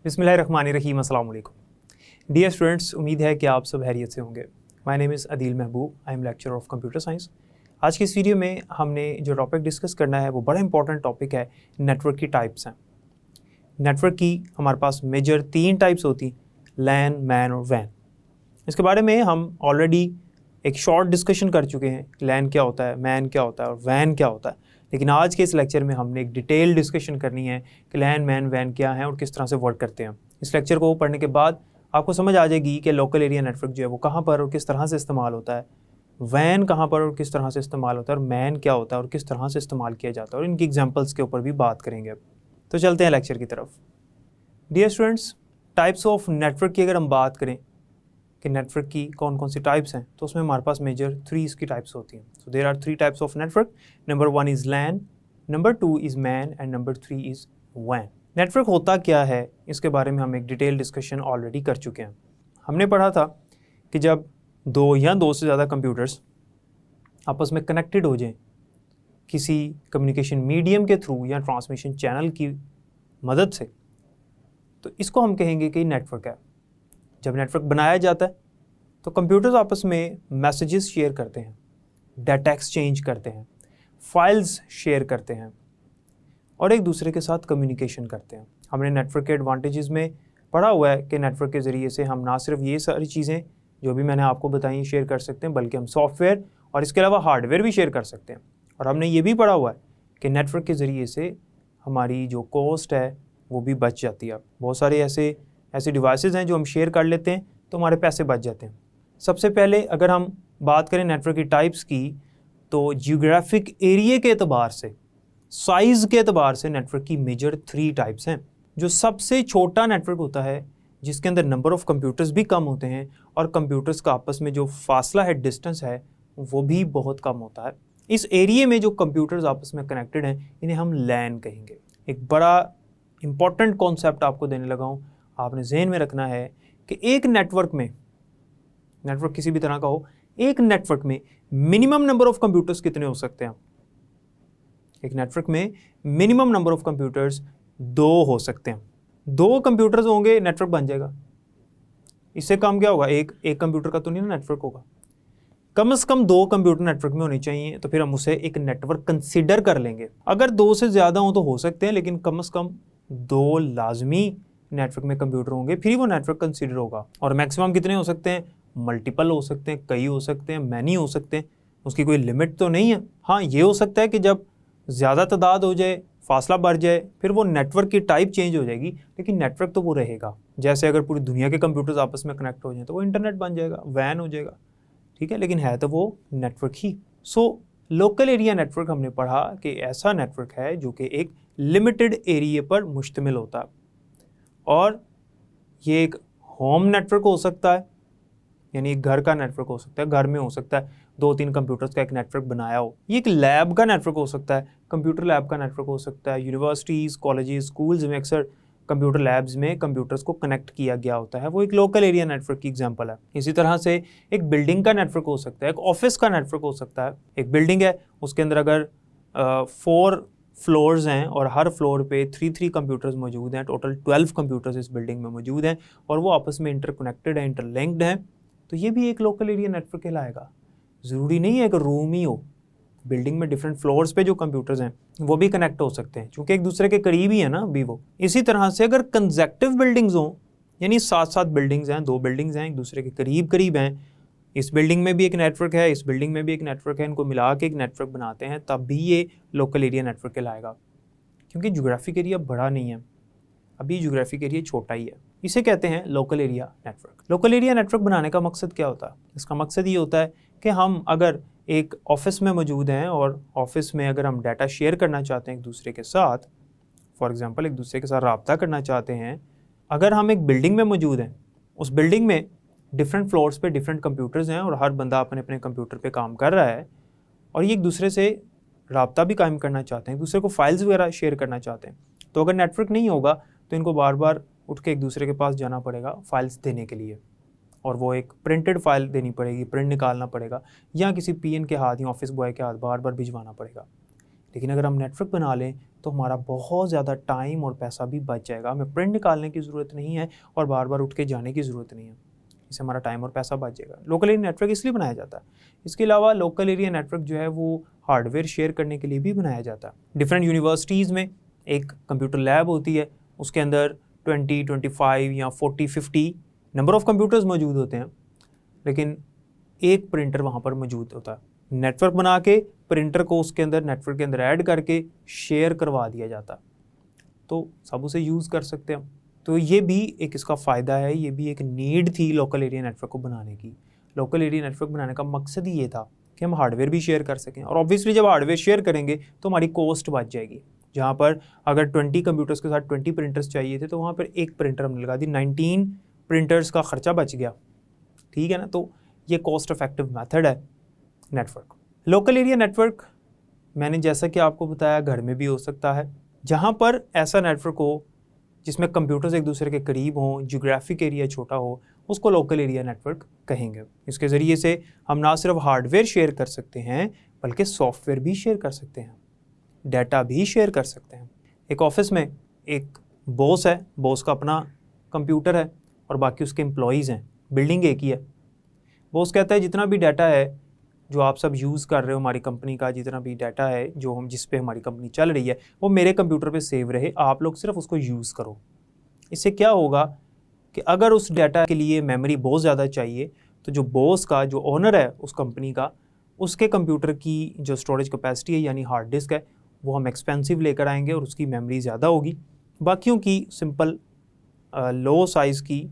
बिस्मिल्लाहिर्रहमानिर्रहीम, अस्सलाम वालेकुम। डियर स्टूडेंट्स, उम्मीद है कि आप सब हैरियत से होंगे। My name is Adeel Mehboob, I am lecturer of computer science. आज की इस वीडियो में हमने जो टॉपिक डिस्कस करना है वो बड़ा इंपॉर्टेंट टॉपिक है। नेटवर्क की टाइप्स हैं। नेटवर्क की हमारे पास मेजर 3 टाइप्स होती, लैन, मैन और वैन। इसके बारे में हम ऑलरेडी एक शॉर्ट डिस्कशन कर चुके हैं। लैन क्या होता है, मैन क्या होता है और वैन क्या होता है। लेकिन आज के इस लेक्चर में हमने एक डिटेल डिस्कशन करनी है कि लैन, मैन, वैन क्या है और किस तरह से वर्क करते हैं। इस लेक्चर को पढ़ने के बाद आपको समझ आ जाएगी कि लोकल एरिया नेटवर्क जो है वो कहाँ पर और किस तरह से इस्तेमाल होता है, वैन कहाँ पर और किस तरह से इस्तेमाल होता है, और मैन क्या होता है और किस तरह से इस्तेमाल किया जाता है, और इनकी एग्जाम्पल्स के ऊपर भी बात करेंगे। अब तो चलते हैं लेक्चर की तरफ। Dear students, types of network की अगर हम बात करें कि नेटवर्क की कौन कौन सी टाइप्स हैं, तो उसमें हमारे पास मेजर 3 इसकी टाइप्स होती हैं। So there are 3 types of network. Number 1 is LAN, number 2 is MAN and number 3 is वैन। नेटवर्क होता क्या है, इसके बारे में हम एक डिटेल डिस्कशन ऑलरेडी कर चुके हैं। हमने पढ़ा था कि जब 2 या 2 से ज़्यादा कंप्यूटर्स आपस में कनेक्टेड हो जाएं किसी कम्युनिकेशन मीडियम के थ्रू या ट्रांसमिशन चैनल की मदद से, तो इसको हम कहेंगे कि नेटवर्क है। जब नेटवर्क बनाया जाता है तो कंप्यूटर्स आपस में मैसेजेस शेयर करते हैं, डाटा एक्सचेंज करते हैं, फाइल्स शेयर करते हैं और एक दूसरे के साथ कम्युनिकेशन करते हैं। हमने नेटवर्क के एडवांटेजेस में पढ़ा हुआ है कि नेटवर्क के ज़रिए से हम ना सिर्फ ये सारी चीज़ें जो भी मैंने आपको बताई शेयर कर सकते हैं, बल्कि हम सॉफ्टवेयर और इसके अलावा हार्डवेयर भी शेयर कर सकते हैं। और हमने ये भी पढ़ा हुआ है कि नेटवर्क के ज़रिए से हमारी जो कॉस्ट है वो भी बच जाती है। बहुत सारे ऐसे डिवाइसेस हैं जो हम शेयर कर लेते हैं तो हमारे पैसे बच जाते हैं। सबसे पहले अगर हम बात करें नेटवर्क की टाइप्स की, तो जियोग्राफिक एरिया के एतबार से, साइज़ के एतबार से नेटवर्क की मेजर 3 टाइप्स हैं। जो सबसे छोटा नेटवर्क होता है, जिसके अंदर नंबर ऑफ़ कंप्यूटर्स भी कम होते हैं और कंप्यूटर्स का आपस में जो फासला है, डिस्टेंस है, वो भी बहुत कम होता है। इस एरिया में जो कंप्यूटर्स आपस में कनेक्टेड हैं, इन्हें हम लैन कहेंगे। एक बड़ा इंपॉर्टेंट कॉन्सेप्ट आपको देने लगा हूँ, आपने जहन में रखना है कि एक नेटवर्क में, नेटवर्क किसी भी तरह का हो, एक नेटवर्क में मिनिमम नंबर ऑफ कंप्यूटर्स कितने हो सकते हैं? एक नेटवर्क में मिनिमम नंबर ऑफ कंप्यूटर्स 2 हो सकते हैं। 2 कंप्यूटर्स होंगे, नेटवर्क बन जाएगा। इससे कम क्या होगा? एक कंप्यूटर का तो नहीं ना नेटवर्क होगा। कम से कम 2 कंप्यूटर नेटवर्क में होने चाहिए, तो फिर हम उसे एक नेटवर्क कंसिडर कर लेंगे। अगर 2 से ज़्यादा हो तो हो सकते हैं, लेकिन कम से कम 2 लाजमी नेटवर्क में कंप्यूटर होंगे, फिर वो नेटवर्क कंसिडर होगा। और मैक्सिमम कितने हो सकते हैं? मल्टीपल हो सकते हैं, कई हो सकते हैं, मैनी हो सकते हैं। उसकी कोई लिमिट तो नहीं है। हाँ, ये हो सकता है कि जब ज़्यादा तादाद हो जाए, फासला बढ़ जाए, फिर वो नेटवर्क की टाइप चेंज हो जाएगी, लेकिन नेटवर्क तो वो रहेगा। जैसे अगर पूरी दुनिया के कंप्यूटर्स आपस में कनेक्ट हो जाए तो वो इंटरनेट बन जाएगा, वैन हो जाएगा, ठीक है, लेकिन है तो वो नेटवर्क ही। सो लोकल एरिया नेटवर्क हमने पढ़ा कि ऐसा नेटवर्क है जो कि एक लिमिटेड एरिया पर मुश्तमिल होता है, और ये एक होम नेटवर्क हो सकता है, यानी एक घर का नेटवर्क हो सकता है, घर में हो सकता है 2-3 कंप्यूटर्स का एक नेटवर्क बनाया हो। ये एक लैब का नेटवर्क हो सकता है, कंप्यूटर लैब का नेटवर्क हो सकता है। यूनिवर्सिटीज़, कॉलेजेस, स्कूल्स में अक्सर कंप्यूटर लैब्स में कंप्यूटर्स को कनेक्ट किया गया होता है, वो एक लोकल एरिया नेटवर्क की एग्जांपल है। इसी तरह से एक बिल्डिंग का नेटवर्क हो सकता है, एक ऑफिस का नेटवर्क हो सकता है। एक बिल्डिंग है, उसके अंदर अगर 4 फ्लोर्स हैं और हर फ्लोर पे 3 कंप्यूटर्स मौजूद हैं, टोटल 12 कंप्यूटर्स इस बिल्डिंग में मौजूद हैं और वो आपस में इंटरकनेक्टेड हैं, इंटरलिंक्ड हैं, तो ये भी एक लोकल एरिया नेटवर्क कहलाएगा। ज़रूरी नहीं है कि रूम ही हो, बिल्डिंग में डिफरेंट फ्लोर्स पे जो कंप्यूटर्स हैं वो भी कनेक्ट हो सकते हैं, क्योंकि एक दूसरे के करीब ही है ना अभी वो। इसी तरह से अगर कंसेक्टिव बिल्डिंग्स हों, यानी 7-7 बिल्डिंग्स हैं, 2 बिल्डिंग्स हैं, एक दूसरे के करीब हैं, इस बिल्डिंग में भी एक नेटवर्क है, इस बिल्डिंग में भी एक नेटवर्क है, इनको मिला के एक नेटवर्क बनाते हैं, तब भी ये लोकल एरिया नेटवर्क कहलाएगा, क्योंकि ज्योग्राफिक एरिया बड़ा नहीं है, अभी ज्योग्राफिक एरिया छोटा ही है। इसे कहते हैं local area network. Local area network बनाने का मकसद क्या होता है? इसका मकसद ये होता है कि हम अगर एक ऑफिस में मौजूद हैं और ऑफिस में अगर हम डाटा शेयर करना चाहते हैं एक दूसरे के साथ, फॉर एग्जांपल एक दूसरे के साथ रब्ता करना चाहते हैं, अगर हम एक बिल्डिंग में मौजूद हैं, उस बिल्डिंग में डिफरेंट फ्लोर्स पे डिफरेंट कंप्यूटर्स हैं और हर बंदा अपने अपने कंप्यूटर पे काम कर रहा है, और ये एक दूसरे से रब्ता भी कायम करना चाहते हैं, एक दूसरे को फाइल्स वगैरह शेयर करना चाहते हैं, तो अगर नेटवर्क नहीं होगा तो इनको बार बार उठ के एक दूसरे के पास जाना पड़ेगा फाइल्स देने के लिए, और वो एक प्रिंटेड फाइल देनी पड़ेगी, प्रिंट निकालना पड़ेगा, या किसी पीएन के हाथ या ऑफिस बॉय के हाथ बार बार भिजवाना पड़ेगा। लेकिन अगर हम नेटवर्क बना लें तो हमारा बहुत ज़्यादा टाइम और पैसा भी बच जाएगा, हमें प्रिंट निकालने की ज़रूरत नहीं है और बार बार उठ के जाने की ज़रूरत नहीं है, इससे हमारा टाइम और पैसा बच जाएगा। लोकल एरिया नेटवर्क इसलिए बनाया जाता है। इसके अलावा लोकल एरिया नेटवर्क जो है वो हार्डवेयर शेयर करने के लिए भी बनाया जाता है। डिफरेंट यूनिवर्सिटीज़ में एक कंप्यूटर लैब होती है, उसके अंदर 20, 25 या 40, 50 नंबर ऑफ़ कंप्यूटर्स मौजूद होते हैं, लेकिन एक प्रिंटर वहाँ पर मौजूद होता है। नेटवर्क बना के प्रिंटर को उसके अंदर नेटवर्क के अंदर ऐड करके शेयर करवा दिया जाता, तो सब उसे यूज़ कर सकते हैं। तो ये भी एक इसका फ़ायदा है, ये भी एक नीड थी लोकल एरिया नेटवर्क को बनाने की। लोकल एरिया नेटवर्क बनाने का मकसद ही ये था कि हम हार्डवेयर भी शेयर कर सकें, और ऑब्वियसली जब हार्डवेयर शेयर करेंगे तो हमारी कॉस्ट बच जाएगी। जहाँ पर अगर 20 कंप्यूटर्स के साथ 20 प्रिंटर्स चाहिए थे तो वहाँ पर एक प्रिंटर हमने लगा दी, 19 प्रिंटर्स का ख़र्चा बच गया, ठीक है ना। तो ये कॉस्ट इफेक्टिव मेथड है नेटवर्क। लोकल एरिया नेटवर्क मैंने जैसा कि आपको बताया घर में भी हो सकता है। जहाँ पर ऐसा नेटवर्क हो जिसमें कंप्यूटर्स एक दूसरे के करीब हों, जियोग्राफिक एरिया छोटा हो, उसको लोकल एरिया नेटवर्क कहेंगे। इसके ज़रिए से हम ना सिर्फ हार्डवेयर शेयर कर सकते हैं बल्कि सॉफ्टवेयर भी शेयर कर सकते हैं, डाटा भी शेयर कर सकते हैं। एक ऑफिस में एक बॉस है, बॉस का अपना कंप्यूटर है और बाकी उसके एम्प्लॉयज़ हैं, बिल्डिंग एक ही है। बॉस कहता है जितना भी डाटा है जो आप सब यूज़ कर रहे हो, हमारी कंपनी का जितना भी डाटा है जो हम जिस पे हमारी कंपनी चल रही है वो मेरे कंप्यूटर पे सेव रहे, आप लोग सिर्फ उसको यूज़ करो। इससे क्या होगा कि अगर उस डाटा के लिए मेमोरी बहुत ज़्यादा चाहिए तो जो बॉस का जो ओनर है उस कंपनी का, उसके कंप्यूटर की जो स्टोरेज कैपेसिटी है यानी हार्ड डिस्क है वो हम एक्सपेंसिव लेकर आएंगे और उसकी मेमोरी ज़्यादा होगी। बाकियों की सिंपल लो साइज़ की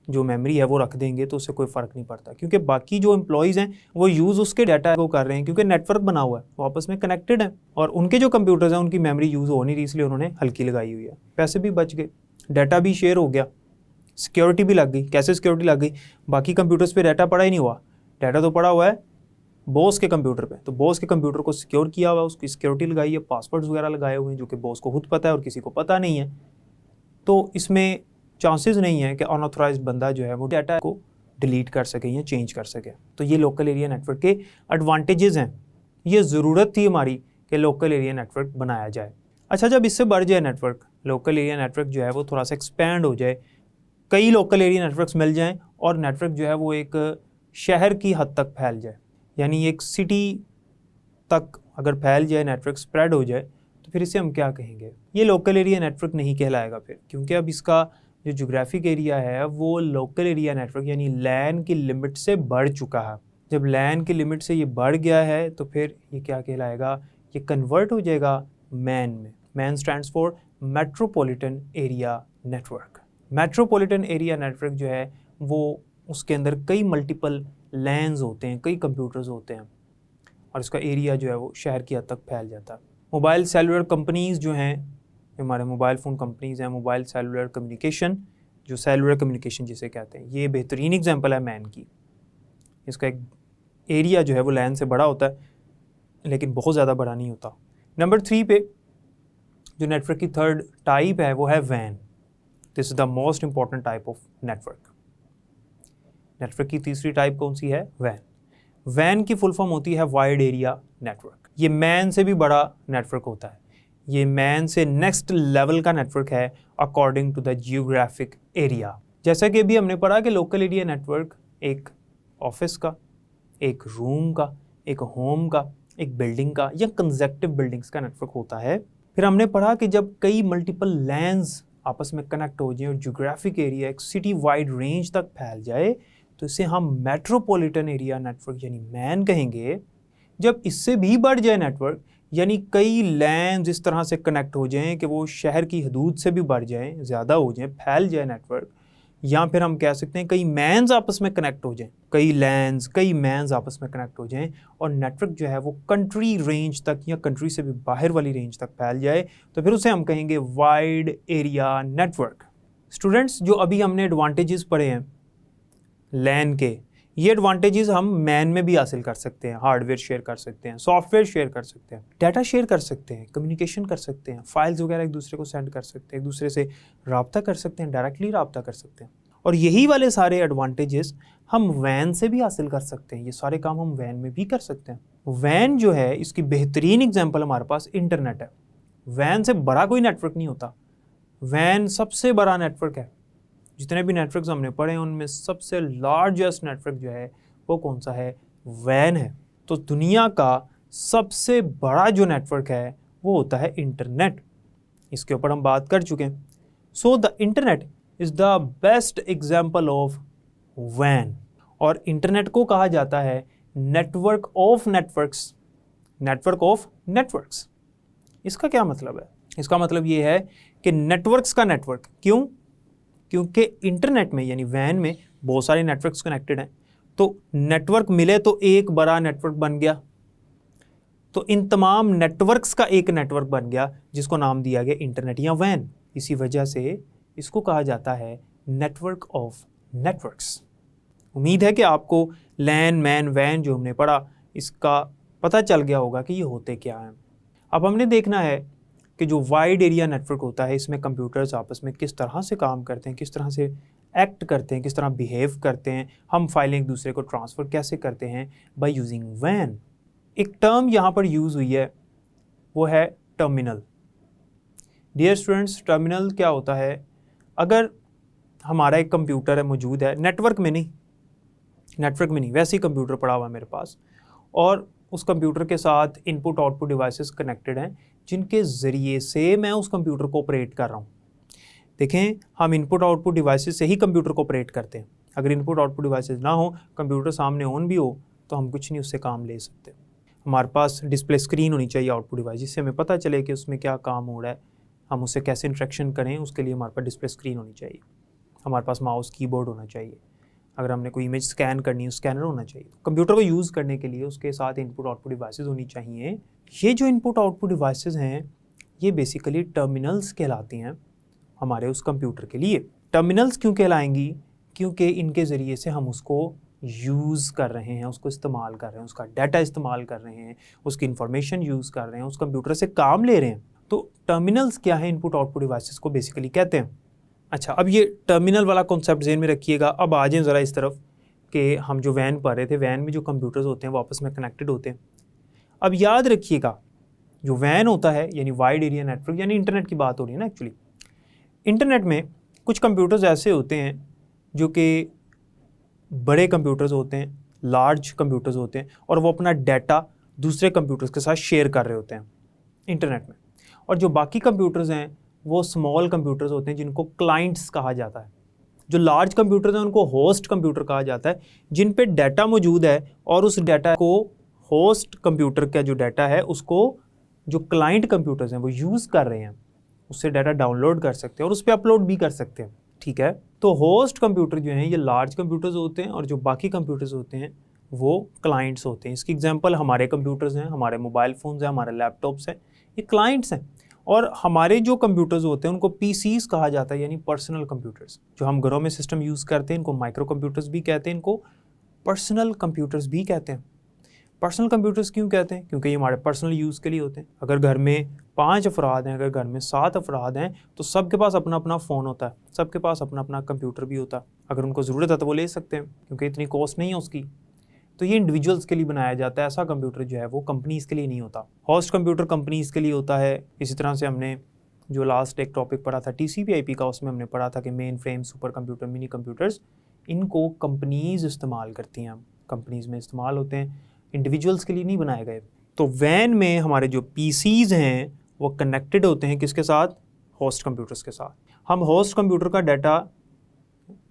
जो मेमोरी है वो रख देंगे तो उससे कोई फ़र्क नहीं पड़ता, क्योंकि बाकी जो एम्प्लॉयज़ हैं वो यूज़ उसके डाटा को कर रहे हैं, क्योंकि नेटवर्क बना हुआ है, वो आपस में कनेक्टेड है और उनके जो कंप्यूटर्स हैं उनकी मेमोरी यूज़ हो नहीं रही, इसलिए उन्होंने हल्की लगाई हुई है। पैसे भी बच गए, डाटा भी शेयर हो गया, सिक्योरिटी भी लग गई। कैसे सिक्योरिटी लग गई? बाकी कंप्यूटर्स पर डाटा पड़ा ही नहीं हुआ, डाटा तो पड़ा हुआ है बॉस के कंप्यूटर पे, तो बॉस के कंप्यूटर को सिक्योर किया हुआ है, उसकी सिक्योरिटी लगाई है, पासवर्ड्स वगैरह लगाए हुए हैं जो कि बॉस को खुद पता है और किसी को पता नहीं है। तो इसमें चांसेस नहीं है कि अनऑथराइज्ड बंदा जो है वो डाटा को डिलीट कर सके या चेंज कर सके। तो ये लोकल एरिया नेटवर्क के एडवांटेजेस हैं। ये ज़रूरत थी हमारी कि लोकल एरिया नेटवर्क बनाया जाए। अच्छा, जब इससे बढ़ जाए नेटवर्क, लोकल एरिया नेटवर्क जो है वो थोड़ा सा एक्सपैंड हो जाए, कई लोकल एरिया नेटवर्क्स मिल जाएँ और नेटवर्क जो है वो एक शहर की हद तक फैल जाए, यानी एक सिटी तक अगर फैल जाए, नेटवर्क स्प्रेड हो जाए, तो फिर इसे हम क्या कहेंगे? ये लोकल एरिया नेटवर्क नहीं कहलाएगा फिर, क्योंकि अब इसका जो ज्योग्राफिक एरिया है वो लोकल एरिया नेटवर्क यानी लैन की लिमिट से बढ़ चुका है। जब लैन की लिमिट से ये बढ़ गया है तो फिर ये क्या कहलाएगा? ये कन्वर्ट हो जाएगा मैन में। Man stands for metropolitan area network. Metropolitan area network जो है वो उसके अंदर कई मल्टीपल लैन्स होते हैं, कई कंप्यूटर्स होते हैं और इसका एरिया जो है वो शहर की हद तक फैल जाता है। मोबाइल सेलुलर कंपनीज़ जो हैं, हमारे मोबाइल फ़ोन कंपनीज़ हैं, मोबाइल सेलुलर कम्युनिकेशन, जो सेलुलर कम्युनिकेशन जिसे कहते हैं, ये बेहतरीन एग्जांपल है मैन की। इसका एक एरिया जो है वो लैन से बड़ा होता है लेकिन बहुत ज़्यादा बड़ा नहीं होता। नंबर 3 पे जो नेटवर्क की थर्ड टाइप है वो है वैन। This is the most important type of network. Network की तीसरी टाइप कौन सी है? वैन। वैन की फुल फॉर्म होती है वाइड एरिया नेटवर्क। ये मैन से भी बड़ा नेटवर्क होता है, ये मैन से नेक्स्ट लेवल का नेटवर्क है according to the geographic area. जैसा कि अभी हमने पढ़ा कि लोकल एरिया नेटवर्क एक ऑफिस का, एक रूम का, एक होम का, एक बिल्डिंग का या कंसेक्टिव बिल्डिंग्स का नेटवर्क होता है। फिर हमने पढ़ा कि जब कई मल्टीपल लैंड्स आपस में कनेक्ट हो जाए और जियोग्राफिक एरिया एक सिटी वाइड रेंज तक फैल जाए तो इसे हम मेट्रोपॉलिटन एरिया नेटवर्क यानी मैन कहेंगे। जब इससे भी बढ़ जाए नेटवर्क, यानी कई लैंड्स इस तरह से कनेक्ट हो जाएं कि वो शहर की हदूद से भी बढ़ जाएं, ज़्यादा हो जाएं, फैल जाए नेटवर्क, या फिर हम कह सकते हैं कई मैन्स आपस में कनेक्ट हो जाएं, कई लैंड्स, कई मैन्स आपस में कनेक्ट हो जाएं और नेटवर्क जो है वो कंट्री रेंज तक या कंट्री से भी बाहर वाली रेंज तक फैल जाए, तो फिर उसे हम कहेंगे वाइड एरिया नेटवर्क। स्टूडेंट्स, जो अभी हमने एडवांटेजेस पढ़े हैं लैन के, ये एडवांटेजेस हम मैन में भी हासिल कर सकते हैं। हार्डवेयर शेयर कर सकते हैं, सॉफ्टवेयर शेयर कर सकते हैं, डाटा शेयर कर सकते हैं, कम्युनिकेशन कर सकते हैं, फाइल्स वगैरह एक दूसरे को सेंड कर सकते हैं, एक दूसरे से रब्ता कर सकते हैं, डायरेक्टली रब्ता कर सकते हैं। और यही वाले सारे एडवांटेजेस हम वैन से भी हासिल कर सकते हैं। ये सारे काम हम वैन में भी कर सकते हैं। वैन जो है इसकी बेहतरीन एग्जांपल हमारे पास इंटरनेट है। वैन से बड़ा कोई नेटवर्क नहीं होता, वैन सबसे बड़ा नेटवर्क है। जितने भी नेटवर्क्स हमने पढ़े हैं उनमें सबसे लार्जेस्ट नेटवर्क जो है वो कौन सा है? वैन है। तो दुनिया का सबसे बड़ा जो नेटवर्क है वो होता है इंटरनेट। इसके ऊपर हम बात कर चुके हैं। So the internet is the best example of वैन। और इंटरनेट को कहा जाता है network of networks, network of networks. इसका क्या मतलब है? इसका मतलब ये है कि नेटवर्क्स का नेटवर्क। क्यों? क्योंकि इंटरनेट में यानी वैन में बहुत सारे नेटवर्क्स कनेक्टेड हैं, तो नेटवर्क मिले तो एक बड़ा नेटवर्क बन गया। तो इन तमाम नेटवर्क्स का एक नेटवर्क बन गया जिसको नाम दिया गया इंटरनेट या वैन। इसी वजह से इसको कहा जाता है नेटवर्क ऑफ नेटवर्क्स। उम्मीद है कि आपको लैन, मैन, वैन जो हमने पढ़ा इसका पता चल गया होगा कि ये होते क्या हैं। अब हमने देखना है कि जो वाइड एरिया नेटवर्क होता है इसमें कंप्यूटर्स आपस में किस तरह से काम करते हैं, किस तरह से एक्ट करते हैं, किस तरह बिहेव करते हैं, हम फाइलें एक दूसरे को ट्रांसफ़र कैसे करते हैं बाय यूजिंग वैन। एक टर्म यहाँ पर यूज़ हुई है वो है टर्मिनल। डियर स्टूडेंट्स, टर्मिनल क्या होता है? अगर हमारा एक कंप्यूटर है मौजूद है, नेटवर्क में नहीं, वैसे ही कंप्यूटर पड़ा हुआ है मेरे पास, और उस कंप्यूटर के साथ इनपुट आउटपुट डिवाइसेस कनेक्टेड हैं जिनके ज़रिए से मैं उस कंप्यूटर को ऑपरेट कर रहा हूँ। देखें, हम इनपुट आउटपुट डिवाइसेस से ही कंप्यूटर को ऑपरेट करते हैं। अगर इनपुट आउटपुट डिवाइसेस ना हो, कंप्यूटर सामने ऑन भी हो, तो हम कुछ नहीं उससे काम ले सकते। हमारे पास डिस्प्ले स्क्रीन होनी चाहिए आउटपुट डिवाइस, जिससे हमें पता चले कि उसमें क्या काम हो रहा है, हम उससे कैसे इंटरेक्शन करें, उसके लिए हमारे पास डिस्प्ले स्क्रीन होनी चाहिए। हमारे पास माउस, कीबोर्ड होना चाहिए। अगर हमने कोई इमेज स्कैन करनी है, स्कैनर होना चाहिए। कंप्यूटर को यूज़ करने के लिए उसके साथ इनपुट आउटपुट डिवाइसेस होनी चाहिए। ये जो इनपुट आउटपुट डिवाइसेस हैं ये बेसिकली टर्मिनल्स कहलाती हैं हमारे उस कंप्यूटर के लिए। टर्मिनल्स क्यों कहलाएंगी? क्योंकि इनके ज़रिए से हम उसको यूज़ कर रहे हैं, उसको इस्तेमाल कर रहे हैं, उसका डाटा इस्तेमाल कर रहे हैं, उसकी इंफॉर्मेशन यूज़ कर रहे हैं, उस कंप्यूटर से काम ले रहे हैं। तो टर्मिनल्स क्या है? इनपुट आउटपुट डिवाइसेस को बेसिकली कहते हैं। अच्छा, अब ये टर्मिनल वाला कॉन्सेप्ट ज़हन में रखिएगा। अब आ जाएं ज़रा इस तरफ कि हम जो वैन पढ़ रहे थे, वैन में जो कंप्यूटर्स होते हैं वो आपस में कनेक्टेड होते हैं। अब याद रखिएगा, जो वैन होता है यानी वाइड एरिया नेटवर्क, यानी इंटरनेट की बात हो रही है ना। एक्चुअली इंटरनेट में कुछ कंप्यूटर्स ऐसे होते हैं जो कि बड़े कंप्यूटर्स होते हैं, लार्ज कंप्यूटर्स होते हैं, और वो अपना डाटा दूसरे कंप्यूटर्स के साथ शेयर कर रहे होते हैं इंटरनेट में। और जो बाकी कंप्यूटर्स हैं वो स्मॉल कंप्यूटर्स होते हैं जिनको क्लाइंट्स कहा जाता है। जो लार्ज कंप्यूटर्स हैं उनको होस्ट कंप्यूटर कहा जाता है, जिन पे डाटा मौजूद है और उस डाटा को होस्ट कंप्यूटर का जो डाटा है उसको जो क्लाइंट कंप्यूटर्स हैं वो यूज़ कर रहे हैं, उससे डाटा डाउनलोड कर सकते हैं और उस पर अपलोड भी कर सकते हैं। ठीक है, तो होस्ट कंप्यूटर जो हैं ये लार्ज कंप्यूटर्स होते हैं और जो बाकी कंप्यूटर्स होते हैं वो क्लाइंट्स होते हैं। इसकी एग्जांपल हमारे कंप्यूटर्स हैं, हमारे मोबाइल फ़ोन्स हैं, हमारे लैपटॉप्स हैं, ये क्लाइंट्स हैं। और हमारे जो कंप्यूटर्स होते हैं उनको पीसीज कहा जाता है, यानी पर्सनल कंप्यूटर्स। जो हम घरों में सिस्टम यूज़ करते हैं इनको माइक्रो कंप्यूटर्स भी कहते हैं, इनको पर्सनल कंप्यूटर्स भी कहते हैं। पर्सनल कंप्यूटर्स क्यों कहते हैं? क्योंकि ये हमारे पर्सनल यूज़ के लिए होते हैं। अगर घर में 5 अफराद हैं, अगर घर में 7 अफराद हैं, तो सबके पास अपना अपना फ़ोन होता है, सबके पास अपना अपना कंप्यूटर भी होता है। अगर उनको ज़रूरत है तो वो ले सकते हैं क्योंकि इतनी कॉस्ट नहीं है उसकी। तो ये इंडिविजुअल्स के लिए बनाया जाता है। ऐसा कंप्यूटर जो है वो कंपनीज़ के लिए नहीं होता। होस्ट कंप्यूटर कंपनीज़ के लिए होता है। इसी तरह से हमने जो लास्ट एक टॉपिक पढ़ा था TCP/IP का, उसमें हमने पढ़ा था कि main frame, super computer, mini computers, इनको कंपनीज़ इस्तेमाल करती हैं, कंपनीज़ में इस्तेमाल होते हैं, इंडिविजुअल्स के लिए नहीं बनाए गए। तो वैन में हमारे जो PCs हैं वो कनेक्टेड होते हैं किसके साथ? होस्ट कंप्यूटर्स के साथ। हम होस्ट कंप्यूटर का डाटा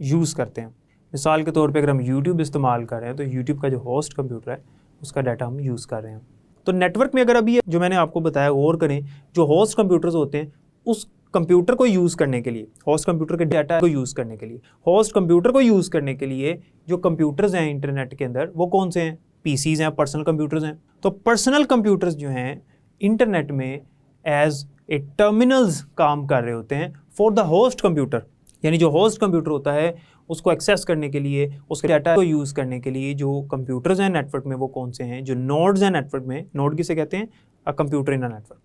यूज़ करते हैं। मिसाल के तौर पे अगर हम YouTube इस्तेमाल कर रहे हैं तो YouTube का जो होस्ट कंप्यूटर है उसका डाटा हम यूज़ कर रहे हैं। तो नेटवर्क में अगर अभी जो मैंने आपको बताया गौर करें, जो होस्ट कंप्यूटर्स होते हैं उस कंप्यूटर को यूज़ करने के लिए, होस्ट कंप्यूटर के डाटा को यूज़ करने के लिए, होस्ट कंप्यूटर को यूज़ करने के लिए जो कंप्यूटर्स हैं इंटरनेट के अंदर वो कौन से हैं? PCs हैं, पर्सनल कंप्यूटर्स हैं। तो पर्सनल कंप्यूटर्स जो हैं इंटरनेट में एज ए टर्मिनल्स काम कर रहे होते हैं फॉर द होस्ट कंप्यूटर। यानी जो होस्ट कंप्यूटर होता है उसको एक्सेस करने के लिए, उसके डाटा को यूज़ करने के लिए जो कंप्यूटर्स हैं नेटवर्क में वो कौन से हैं? जो नोड्स हैं नेटवर्क में। नोड किसे कहते हैं? A computer in a network,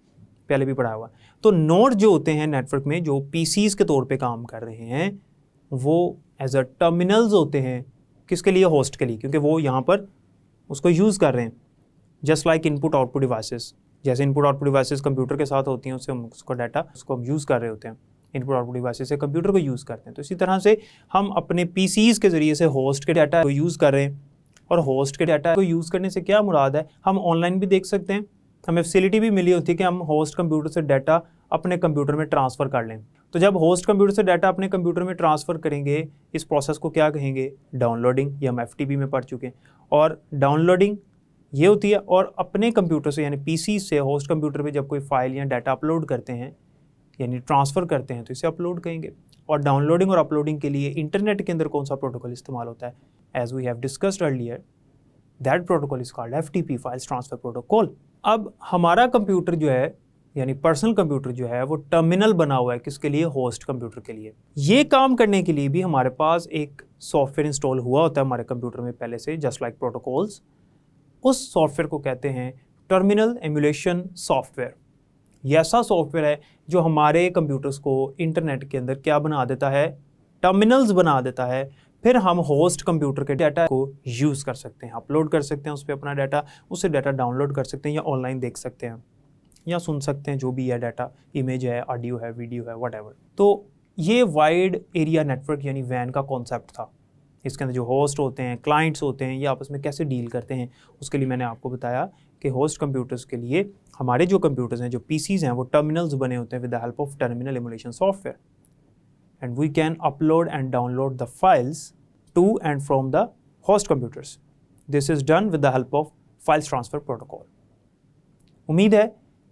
पहले भी पढ़ा हुआ। तो नोड जो होते हैं नेटवर्क में जो PCs के तौर पे काम कर रहे हैं वो एज अ टर्मिनल्स होते हैं। किसके लिए? होस्ट के लिए, क्योंकि वो यहाँ पर उसको यूज़ कर रहे हैं। Just like input output devices, जैसे इनपुट आउटपुट डिवाइसेस कंप्यूटर के साथ होती हैं, उससे हम उसको डाटा उसको हम यूज़ कर रहे होते हैं, इनपुट आउटपुट डिवाइसेस से कंप्यूटर को यूज़ करते हैं। तो इसी तरह से हम अपने पीसीज़ के ज़रिए से होस्ट के डाटा को यूज़ कर रहे हैं, और होस्ट के डाटा को यूज़ करने से क्या मुराद है, हम ऑनलाइन भी देख सकते हैं, हमें फैसिलिटी भी मिली होती है कि हम होस्ट कंप्यूटर से डाटा अपने कंप्यूटर में ट्रांसफ़र कर लें। तो जब होस्ट कंप्यूटर से डाटा अपने कंप्यूटर में ट्रांसफ़र करेंगे, इस प्रोसेस को क्या कहेंगे, डाउनलोडिंग। ये हम एफटीपी में पढ़ चुके हैं। और डाउनलोडिंग ये होती है, और अपने कंप्यूटर से यानी पीसी से होस्ट कंप्यूटर पे जब कोई फाइल या डाटा अपलोड करते हैं यानी ट्रांसफ़र करते हैं तो इसे अपलोड कहेंगे। और डाउनलोडिंग और अपलोडिंग के लिए इंटरनेट के अंदर कौन सा प्रोटोकॉल इस्तेमाल होता है, as we have discussed earlier, that protocol is called FTP, files transfer protocol. अब हमारा कंप्यूटर जो है यानी पर्सनल कंप्यूटर जो है वो टर्मिनल बना हुआ है किसके लिए, होस्ट कंप्यूटर के लिए। ये काम करने के लिए भी हमारे पास एक सॉफ्टवेयर इंस्टॉल हुआ होता है हमारे कंप्यूटर में पहले से, जस्ट लाइक प्रोटोकॉल्स। उस सॉफ्टवेयर को कहते हैं टर्मिनल एमुलेशन सॉफ्टवेयर। ये ऐसा सॉफ्टवेयर है जो हमारे कंप्यूटर्स को इंटरनेट के अंदर क्या बना देता है, टर्मिनल्स बना देता है। फिर हम होस्ट कंप्यूटर के डाटा को यूज़ कर सकते हैं, अपलोड कर सकते हैं उस पर अपना डाटा, उससे डाटा डाउनलोड कर सकते हैं या ऑनलाइन देख सकते हैं या सुन सकते हैं, जो भी है डाटा, इमेज है, ऑडियो है, वीडियो है, व्हाटएवर। तो ये वाइड एरिया नेटवर्क यानी वैन का कॉन्सेप्ट था। इसके अंदर जो होस्ट होते हैं, क्लाइंट्स होते हैं, ये आपस में कैसे डील करते हैं, उसके लिए मैंने आपको बताया कि होस्ट कंप्यूटर्स के लिए हमारे जो कंप्यूटर्स हैं, जो पीसीज़ हैं, वो टर्मिनल्स बने होते हैं with the help of terminal emulation software, and we can upload and download the files to and from the host computers. This is done with the help of files transfer protocol. उम्मीद है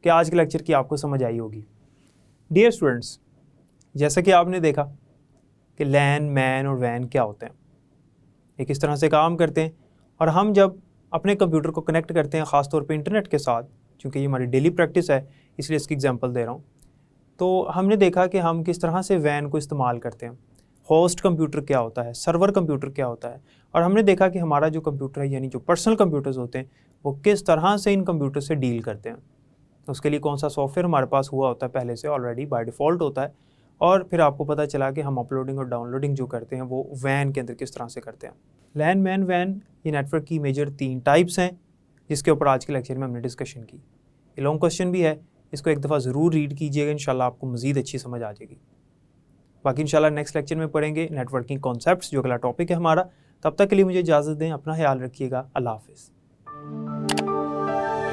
कि आज के lecture की आपको समझ आई होगी। Dear students, जैसा कि आपने देखा कि लैन, मैन और वैन क्या होते हैं, ये किस तरह से काम करते हैं, और हम जब अपने कंप्यूटर को कनेक्ट करते हैं ख़ासतौर पे इंटरनेट के साथ, क्योंकि ये हमारी डेली प्रैक्टिस है इसलिए इसकी एग्जांपल दे रहा हूँ, तो हमने देखा कि हम किस तरह से वैन को इस्तेमाल करते हैं। होस्ट कंप्यूटर क्या होता है, सर्वर कंप्यूटर क्या होता है, और हमने देखा कि हमारा जो कंप्यूटर है यानी जो पर्सनल कंप्यूटर्स होते हैं वो किस तरह से इन कंप्यूटर से डील करते हैं। उसके लिए कौन सा सॉफ्टवेयर हमारे पास हुआ होता है पहले से, ऑलरेडी बाय डिफ़ॉल्ट होता है, और फिर आपको पता चला कि हम अपलोडिंग और डाउनलोडिंग जो करते हैं वो वैन के अंदर किस तरह से करते हैं। लैन, मैन, वैन ये नेटवर्क की मेजर 3 टाइप्स हैं जिसके ऊपर आज के लेक्चर में हमने डिस्कशन की। ये लॉन्ग क्वेश्चन भी है, इसको एक दफ़ा ज़रूर रीड कीजिएगा, इंशाल्लाह आपको मज़ीद अच्छी समझ आ जाएगी। बाकी इंशाल्लाह नेक्स्ट लेक्चर में पढ़ेंगे नेटवर्किंग कॉन्सेप्ट्स, जो अगला टॉपिक है हमारा। तब तक के लिए मुझे इजाज़त दें, अपना ख्याल रखिएगा, अल्लाह हाफ़िज़।